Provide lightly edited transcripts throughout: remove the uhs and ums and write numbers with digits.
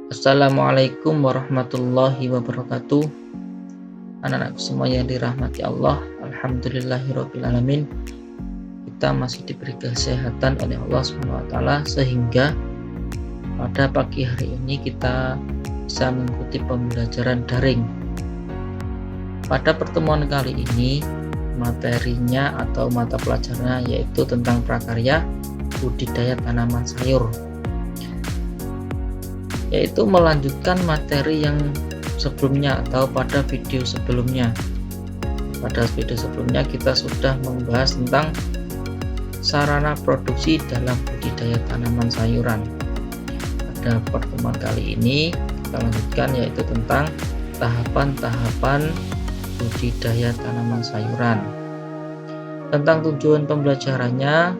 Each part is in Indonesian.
Assalamualaikum warahmatullahi wabarakatuh. Anak-anakku semua yang dirahmati Allah, alhamdulillahirrabbilalamin. Kita masih diberi kesehatan oleh Allah SWT sehingga pada pagi hari ini kita bisa mengikuti pembelajaran daring. Pada pertemuan kali ini materinya atau mata pelajarannya yaitu tentang prakarya budidaya tanaman sayur, yaitu melanjutkan materi yang sebelumnya atau pada video sebelumnya. Pada video sebelumnya kita sudah membahas tentang sarana produksi dalam budidaya tanaman sayuran. Pada pertemuan kali ini kita lanjutkan yaitu tentang tahapan-tahapan budidaya tanaman sayuran. Tentang tujuan pembelajarannya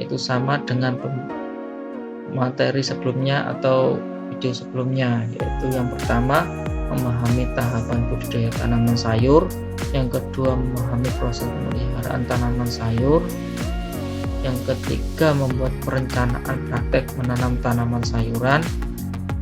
yaitu sama dengan materi sebelumnya atau video sebelumnya, yaitu yang pertama memahami tahapan budidaya tanaman sayur, yang kedua memahami proses pemeliharaan tanaman sayur, yang ketiga membuat perencanaan praktek menanam tanaman sayuran,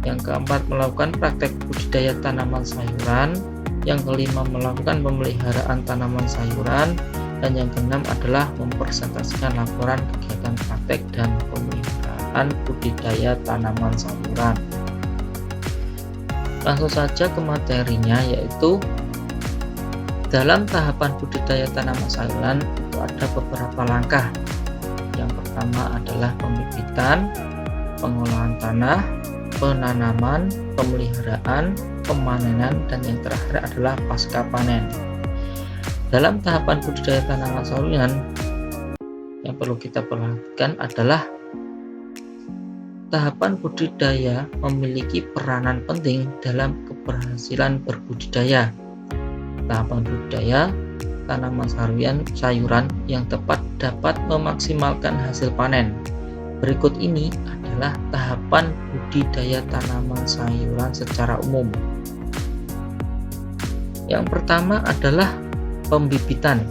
yang keempat melakukan praktek budidaya tanaman sayuran, yang kelima melakukan pemeliharaan tanaman sayuran, dan yang keenam adalah mempresentasikan laporan kegiatan praktek dan pemeliharaan budidaya tanaman sayuran. Langsung saja ke materinya, yaitu dalam tahapan budidaya tanaman sayuran itu ada beberapa langkah. Yang pertama adalah pembibitan, pengolahan tanah, penanaman, pemeliharaan, pemanenan, dan yang terakhir adalah pasca panen. Dalam tahapan budidaya tanaman sayuran yang perlu kita perhatikan adalah tahapan budidaya memiliki peranan penting dalam keberhasilan berbudidaya. Tahapan budidaya tanaman sayuran yang tepat dapat memaksimalkan hasil panen. Berikut ini adalah tahapan budidaya tanaman sayuran secara umum. Yang pertama adalah pembibitan.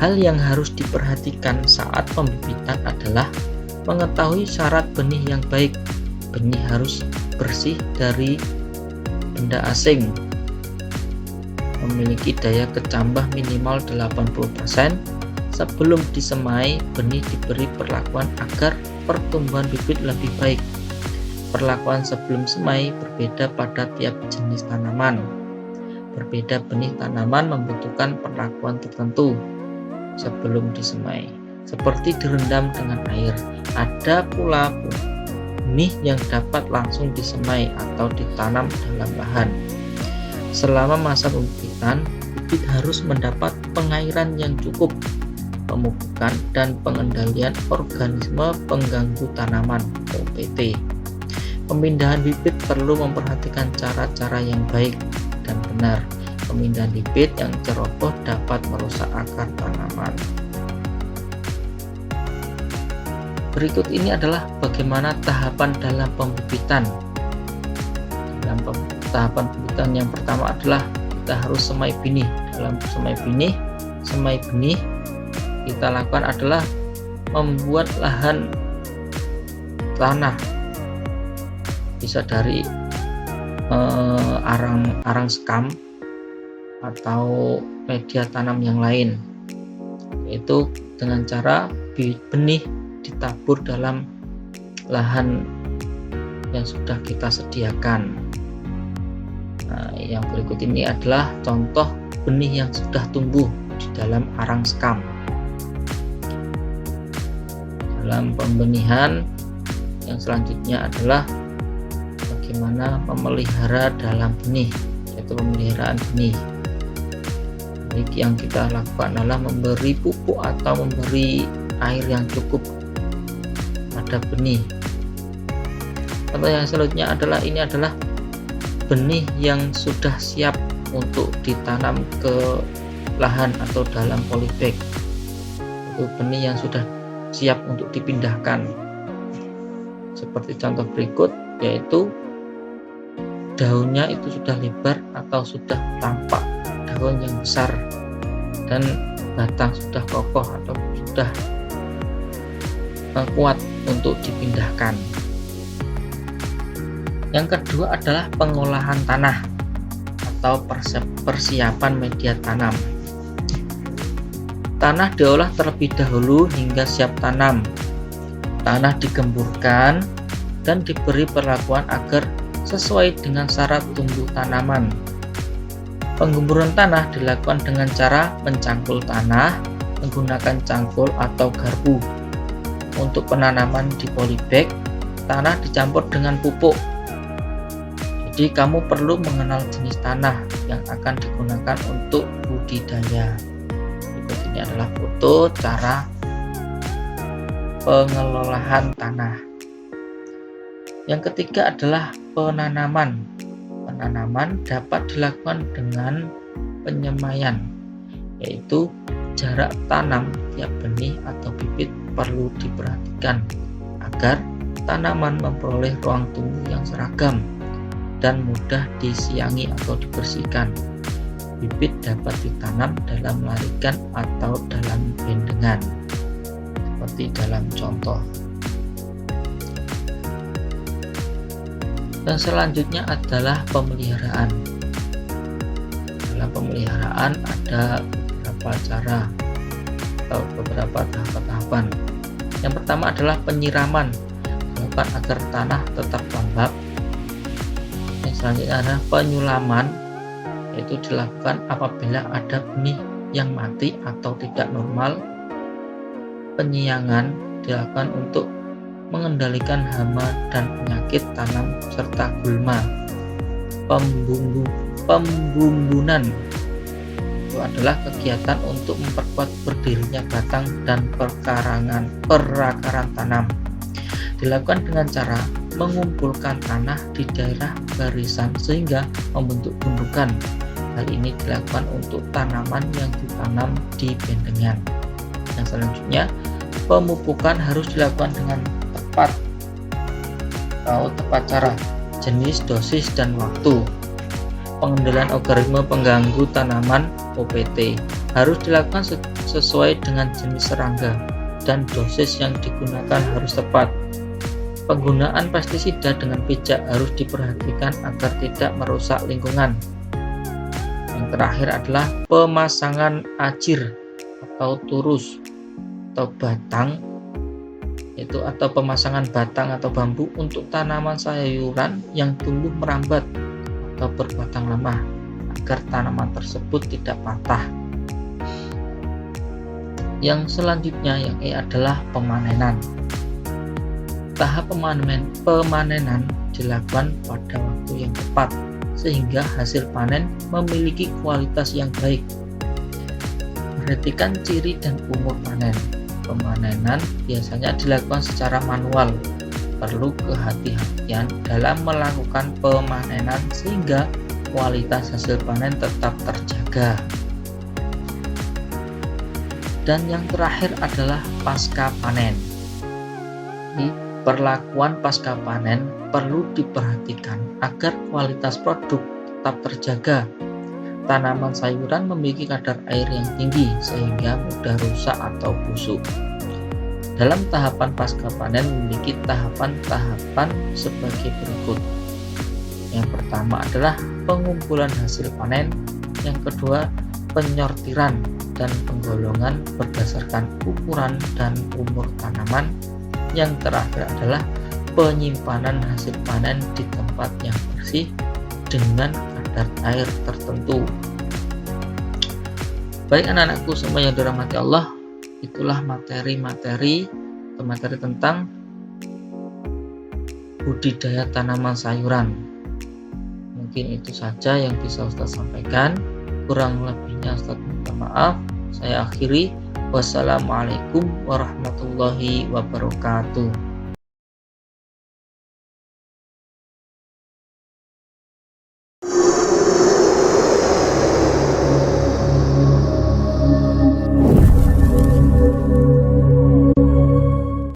Hal yang harus diperhatikan saat pembibitan adalah mengetahui syarat benih yang baik. Benih harus bersih dari benda asing, memiliki daya kecambah minimal 80%. Sebelum disemai, benih diberi perlakuan agar pertumbuhan bibit lebih baik. Perlakuan sebelum semai berbeda pada tiap jenis tanaman. Berbeda benih tanaman membutuhkan perlakuan tertentu sebelum disemai, seperti direndam dengan air. Ada pula benih yang dapat langsung disemai atau ditanam dalam lahan. Selama masa pembibitan, bibit harus mendapat pengairan yang cukup, pemupukan, dan pengendalian organisme pengganggu tanaman (OPT). Pemindahan bibit perlu memperhatikan cara-cara yang baik dan benar. Pemindahan bibit yang ceroboh dapat merusak akar tanaman. Berikut ini adalah bagaimana tahapan dalam pembibitan. Dalam tahapan pembibitan yang pertama adalah kita harus semai benih. Dalam semai benih kita lakukan adalah membuat lahan tanah, bisa dari arang sekam atau media tanam yang lain, yaitu dengan cara bibit benih ditabur dalam lahan yang sudah kita sediakan. Nah, yang berikut ini adalah contoh benih yang sudah tumbuh di dalam arang sekam. Dalam pembenihan yang selanjutnya adalah bagaimana memelihara dalam benih, yaitu pemeliharaan benih. Jadi yang kita lakukan adalah memberi pupuk atau memberi air yang cukup pada benih. Contoh yang selanjutnya adalah benih yang sudah siap untuk ditanam ke lahan atau dalam polybag. Itu benih yang sudah siap untuk dipindahkan. Seperti contoh berikut, yaitu daunnya itu sudah lebar atau sudah tampak daun yang besar dan batang sudah kokoh atau sudah kuat untuk dipindahkan. Yang kedua adalah pengolahan tanah atau persiapan media tanam. Tanah diolah terlebih dahulu hingga siap tanam. Tanah digemburkan dan diberi perlakuan agar sesuai dengan syarat tumbuh tanaman. Penggemburan tanah dilakukan dengan cara mencangkul tanah menggunakan cangkul atau garpu. Untuk penanaman di polybag, tanah dicampur dengan pupuk. Jadi kamu perlu mengenal jenis tanah yang akan digunakan untuk budidaya. Berikut ini adalah foto cara pengelolaan tanah. Yang ketiga adalah penanaman. Penanaman dapat dilakukan dengan penyemaian, yaitu jarak tanam tiap benih atau bibit perlu diperhatikan agar tanaman memperoleh ruang tumbuh yang seragam dan mudah disiangi atau dibersihkan. Bibit dapat ditanam dalam larikan atau dalam bendengan, seperti dalam contoh. Dan selanjutnya adalah pemeliharaan. Dalam pemeliharaan ada beberapa cara atau beberapa tahapan. Yang pertama adalah penyiraman, dilakukan agar tanah tetap lembab. Yang selanjutnya adalah penyulaman, yaitu dilakukan apabila ada benih yang mati atau tidak normal. Penyiangan dilakukan untuk mengendalikan hama dan penyakit tanam serta gulma. Pembumbunan itu adalah kegiatan untuk memperkuat berdirinya batang dan perakaran tanam. Dilakukan dengan cara mengumpulkan tanah di daerah barisan sehingga membentuk gundukan. Hal ini dilakukan untuk tanaman yang ditanam di bendengan. Yang selanjutnya, pemupukan harus dilakukan dengan tepat cara, jenis, dosis, dan waktu. Pengendalian organisme pengganggu tanaman OPT harus dilakukan sesuai dengan jenis serangga dan dosis yang digunakan harus tepat. Penggunaan pestisida dengan bijak harus diperhatikan agar tidak merusak lingkungan. Yang terakhir adalah pemasangan ajir atau turus atau batang, atau pemasangan batang atau bambu untuk tanaman sayuran yang tumbuh merambat atau berbatang lemah agar tanaman tersebut tidak patah. Yang selanjutnya yang E adalah pemanenan. Tahap pemanenan dilakukan pada waktu yang tepat sehingga hasil panen memiliki kualitas yang baik. Perhatikan ciri dan umur panen. Pemanenan biasanya dilakukan secara manual. Perlu kehati-hatian dalam melakukan pemanenan sehingga kualitas hasil panen tetap terjaga. Dan yang terakhir adalah pasca panen. Perlakuan pasca panen perlu diperhatikan agar kualitas produk tetap terjaga. Tanaman sayuran memiliki kadar air yang tinggi sehingga mudah rusak atau busuk. Dalam tahapan pasca panen memiliki tahapan-tahapan sebagai berikut. Yang pertama adalah pengumpulan hasil panen, yang kedua penyortiran dan penggolongan berdasarkan ukuran dan umur tanaman, yang terakhir adalah penyimpanan hasil panen di tempat yang bersih dengan kadar air tertentu. Baik anak-anakku semua yang dirahmati Allah, itulah materi tentang budidaya tanaman sayuran. Mungkin itu saja yang bisa Ustaz sampaikan. Kurang lebihnya Ustaz minta maaf. Saya akhiri. Wassalamualaikum warahmatullahi wabarakatuh.